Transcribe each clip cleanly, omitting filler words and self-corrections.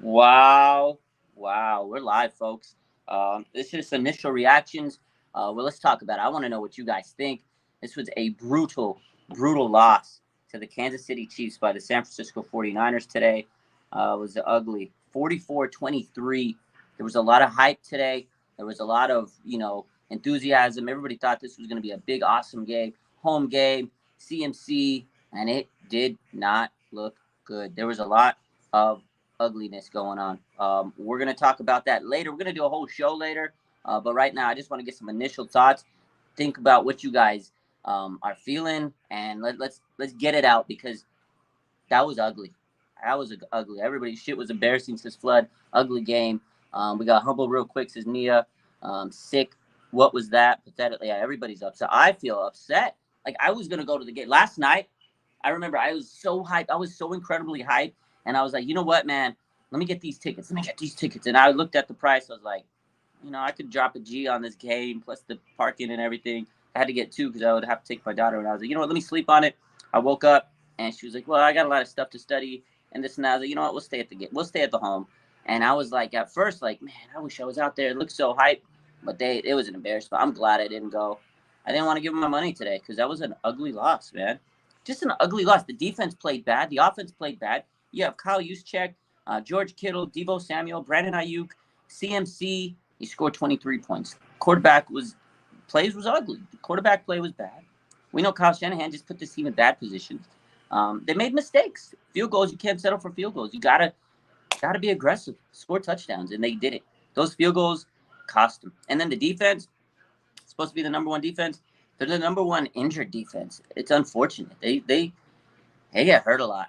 Wow. Wow. We're live, folks. This is initial reactions. Well, let's talk about it. I want to know what you guys think. This was a brutal loss to the Kansas City Chiefs by the San Francisco 49ers today. It was ugly. 44-23. There was a lot of hype today. There was a lot of, enthusiasm. Everybody thought this was going to be a big, awesome game. Home game, CMC, and it did not look good. There was a lot of ugliness going on. We're going to talk about that later. We're going to do a whole show later. But right now, I just want to get some initial thoughts. Think about what you guys are feeling, and let's get it out because that was ugly. That was ugly. Everybody's shit was embarrassing. Says Flood. Ugly game. We got humble real quick. Says Nia. Sick. What was that? Pathetic. Yeah, everybody's upset. I feel upset. Like I was gonna go to the game last night. I remember I was so hyped. I was so incredibly hyped, and I was like, you know what, man? Let me get these tickets. Let me get these tickets. And I looked at the price. I was like, I could drop a G on this game plus the parking and everything. I had to get two because I would have to take my daughter. And I was like, you know what? Let me sleep on it. I woke up and she was like, well, I got a lot of stuff to study and this and that. I was like, you know what? We'll stay at the game. We'll stay at the home. And I was like, at first, like, man, I wish I was out there. It looked so hype, but it was an embarrassment. I'm glad I didn't go. I didn't want to give them my money today because that was an ugly loss, man. Just an ugly loss. The defense played bad. The offense played bad. You have Kyle Juszczyk, George Kittle, Deebo Samuel, Brandon Ayuk, CMC. He scored 23 points. Plays was ugly. The quarterback play was bad. We know Kyle Shanahan just put this team in bad positions. They made mistakes. Field goals, you can't settle for field goals. You gotta be aggressive, score touchdowns, and they did it. Those field goals cost them. And then the defense, supposed to be the number one defense. They're the number one injured defense. It's unfortunate. They get hurt a lot,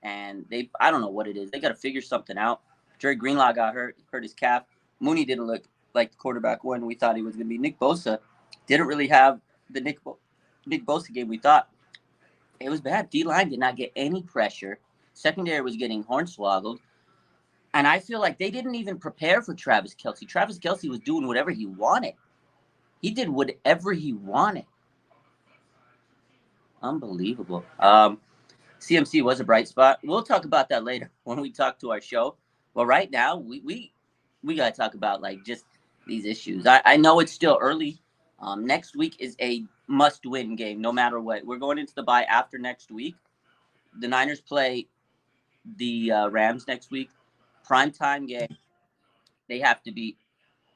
and I don't know what it is. They got to figure something out. Dre Greenlaw got hurt his calf. Mooney didn't look like the quarterback when we thought he was going to be. Nick Bosa didn't really have the Nick Bosa game we thought. It was bad. D-line did not get any pressure. Secondary was getting hornswoggled. And I feel like they didn't even prepare for Travis Kelce. Travis Kelce was doing whatever he wanted. He did whatever he wanted. Unbelievable. CMC was a bright spot. We'll talk about that later when we talk to our show. Well, right now, we got to talk about, like, just these issues. I know it's still early. Next week is a must-win game, no matter what. We're going into the bye after next week. The Niners play the Rams next week. Primetime game. They have to beat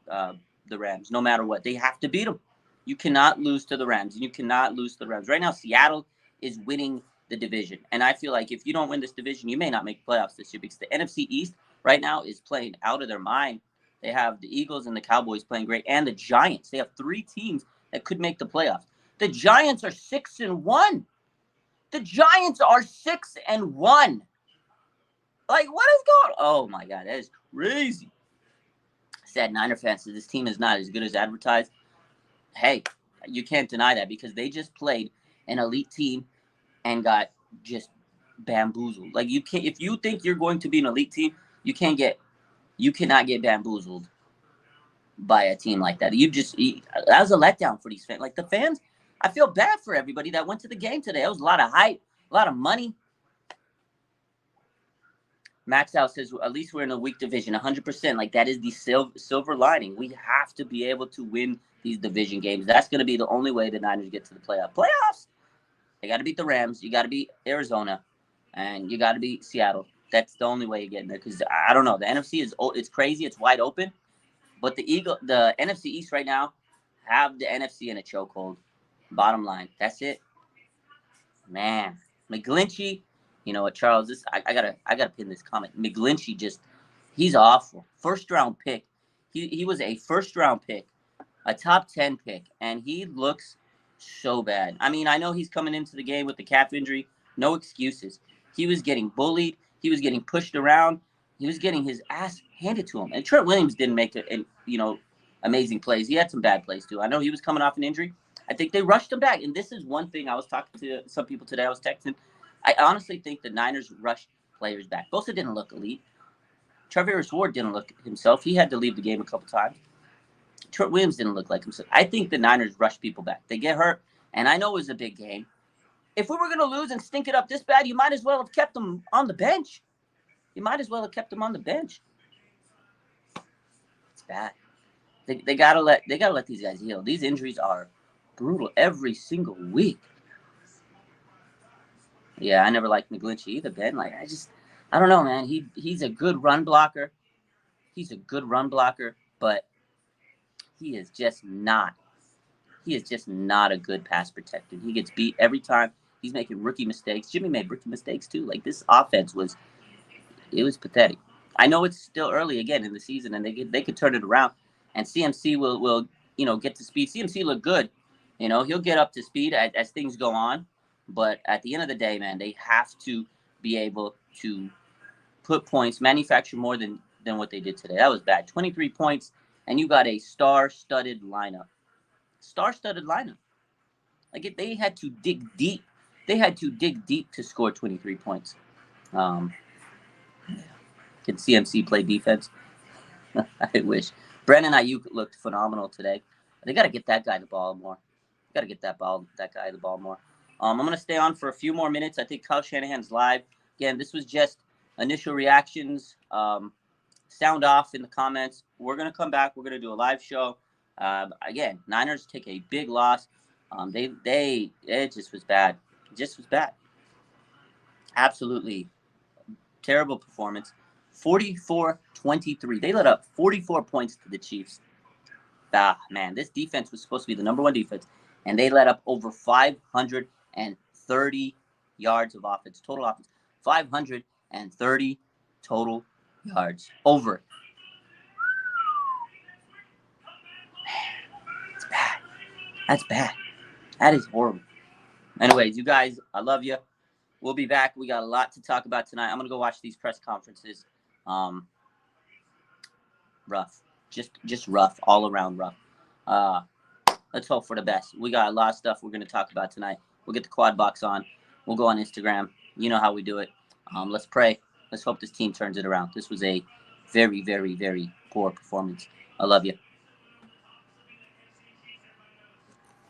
the Rams, no matter what. They have to beat them. You cannot lose to the Rams. You cannot lose to the Rams. Right now, Seattle is winning the division. And I feel like if you don't win this division, you may not make playoffs this year because the NFC East right now is playing out of their mind. They have the Eagles and the Cowboys playing great, and the Giants. They have three teams that could make the playoffs. The Giants are 6-1. The Giants are 6-1. Like, what is going on? Oh, my God. That is crazy. Sad Niner fans said this team is not as good as advertised. Hey, you can't deny that because they just played an elite team and got just bamboozled. Like, you can't, if you think you're going to be an elite team, you cannot get bamboozled by a team like that. That was a letdown for these fans. Like, the fans, I feel bad for everybody that went to the game today. It was a lot of hype, a lot of money. Max Out says, at least we're in a weak division, 100%. Like, that is the silver lining. We have to be able to win these division games. That's going to be the only way the Niners get to the playoffs. They got to beat the Rams. You got to beat Arizona. And you got to beat Seattle. That's the only way you get in there. Because, I don't know, the NFC it's crazy. It's wide open. But the NFC East right now have the NFC in a chokehold. Bottom line. That's it. Man. McGlinchey. You know what, Charles? I gotta pin this comment. McGlinchey he's awful. First round pick. He was a first round pick, a top 10 pick, and he looks so bad. I mean, I know he's coming into the game with the calf injury. No excuses. He was getting bullied. He was getting pushed around. He was getting his ass handed to him. And Trent Williams didn't make amazing plays. He had some bad plays too. I know he was coming off an injury. I think they rushed him back. And this is one thing I was talking to some people today. I was texting. I honestly think the Niners rushed players back. Bosa didn't look elite. Travis Ward didn't look himself. He had to leave the game a couple times. Trent Williams didn't look like himself. I think the Niners rushed people back. They get hurt, and I know it was a big game. If we were going to lose and stink it up this bad, you might as well have kept them on the bench. You might as well have kept him on the bench. It's bad. They gotta let these guys heal. These injuries are brutal every single week. Yeah, I never liked McGlinchey either, Ben. Like I don't know, man. He's a good run blocker. He's a good run blocker, but he is just not. He is just not a good pass protector. He gets beat every time. He's making rookie mistakes. Jimmy made rookie mistakes too. Like this offense was pathetic. I know it's still early again in the season, and they could turn it around. And CMC will get to speed. CMC look good. He'll get up to speed as things go on. But at the end of the day, man, they have to be able to put points, manufacture more than what they did today. That was bad. 23 points, and you got a star-studded lineup. Star-studded lineup. Like they had to dig deep. They had to dig deep to score 23 points. Can CMC play defense? I wish. Brandon Ayuk looked phenomenal today. They got to get that guy the ball more. Got to get that guy the ball more. I'm going to stay on for a few more minutes. I think Kyle Shanahan's live. Again, this was just initial reactions. Sound off in the comments. We're going to come back. We're going to do a live show. Again, Niners take a big loss. It just was bad. It just was bad. Absolutely terrible performance. 44-23. They let up 44 points to the Chiefs. Man, this defense was supposed to be the number one defense, and they let up over 530 yards of offense, total offense. 530 total yards. Over. Man, it's bad. That's bad. That is horrible. Anyways, you guys, I love you. We'll be back. We got a lot to talk about tonight. I'm going to go watch these press conferences. Rough. Just rough. All around rough. Let's hope for the best. We got a lot of stuff we're going to talk about tonight. We'll get the quad box on. We'll go on Instagram. You know how we do it. Let's pray. Let's hope this team turns it around. This was a very, very, very poor performance. I love you.